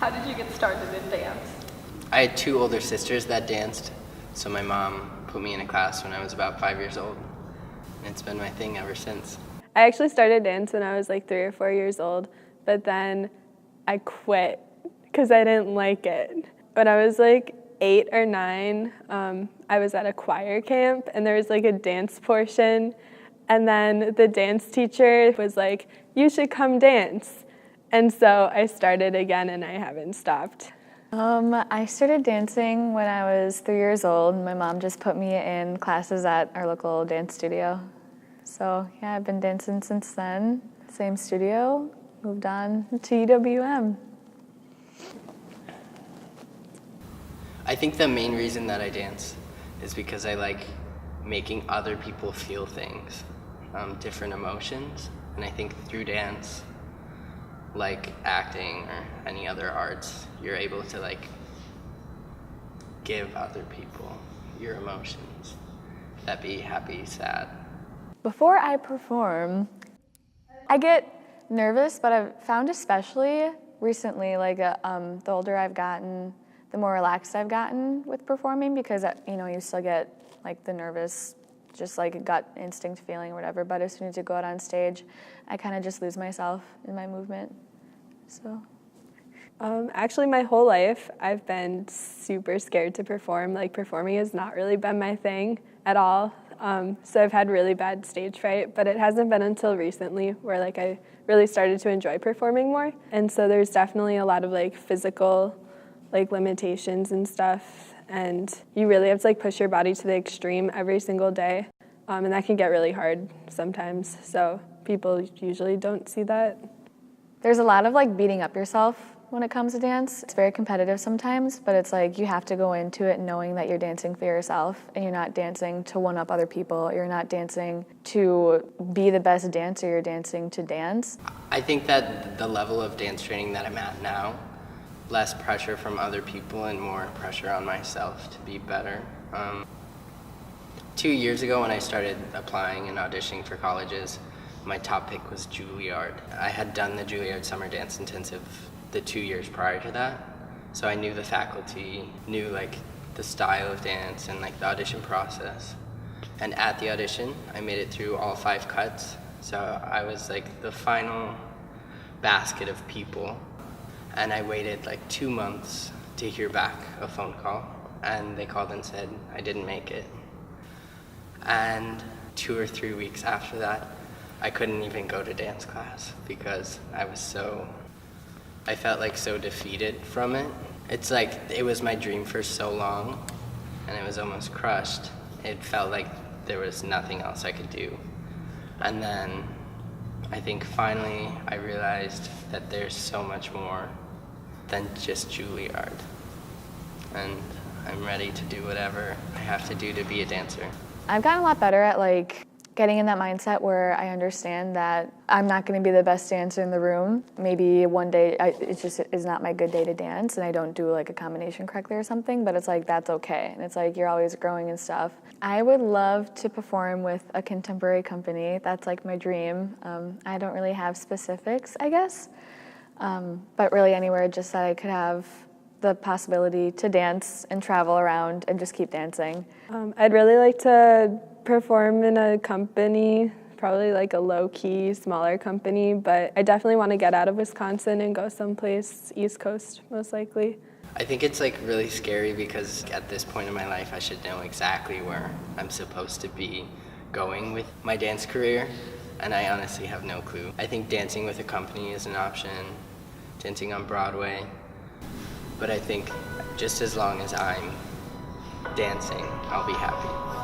How did you get started in dance? I had two older sisters that danced, so my mom put me in a class when I was about 5 years old. And it's been my thing ever since. I actually started dance when I was like 3 or 4 years old, but then I quit because I didn't like it. When I was like 8 or 9, I was at a choir camp and there was like a dance portion, and then the dance teacher was like, "You should come dance." And so I started again and I haven't stopped. I started dancing when I was 3 years old. My mom just put me in classes at our local dance studio. So yeah, I've been dancing since then. Same studio, moved on to UWM. I think the main reason that I dance is because I like making other people feel things, different emotions. And I think through dance, like acting or any other arts, you're able to like give other people your emotions. That be happy, sad. Before I perform, I get nervous, but I've found especially recently, like the older I've gotten, the more relaxed I've gotten with performing, because you still get like the nervous, just like a gut instinct feeling or whatever, but as soon as you go out on stage, I kind of just lose myself in my movement. So. Actually, my whole life, I've been super scared to perform. Like, performing has not really been my thing at all. So I've had really bad stage fright, but it hasn't been until recently where like I really started to enjoy performing more. And so there's definitely a lot of like physical like limitations and stuff, and you really have to like push your body to the extreme every single day, and that can get really hard sometimes. So people usually don't see that. There's a lot of like beating up yourself when it comes to dance. It's very competitive sometimes, but it's like you have to go into it knowing that you're dancing for yourself and you're not dancing to one-up other people. You're not dancing to be the best dancer, you're dancing to dance. I think that the level of dance training that I'm at now, less pressure from other people and more pressure on myself to be better. 2 years ago when I started applying and auditioning for colleges, my top pick was Juilliard. I had done the Juilliard Summer Dance Intensive the 2 years prior to that, so I knew the faculty, knew like the style of dance and like the audition process. And at the audition, I made it through all 5 cuts, so I was like the final basket of people. And I waited like 2 months to hear back a phone call, and they called and said I didn't make it. And 2 or 3 weeks after that, I couldn't even go to dance class because I felt like so defeated from it. It's like it was my dream for so long, and it was almost crushed. It felt like there was nothing else I could do. And then I think finally I realized that there's so much more than just Juilliard. And I'm ready to do whatever I have to do to be a dancer. I've gotten a lot better at like getting in that mindset where I understand that I'm not going to be the best dancer in the room. Maybe one day it just is not my good day to dance and I don't do like a combination correctly or something, but it's like that's okay. And it's like you're always growing and stuff. I would love to perform with a contemporary company. That's like my dream. I don't really have specifics, I guess, but really anywhere just that I could have the possibility to dance and travel around and just keep dancing. I'd really like to perform in a company, probably like a low-key, smaller company, but I definitely want to get out of Wisconsin and go someplace East Coast, most likely. I think it's like really scary because at this point in my life I should know exactly where I'm supposed to be going with my dance career, and I honestly have no clue. I think dancing with a company is an option, dancing on Broadway, but I think just as long as I'm dancing, I'll be happy.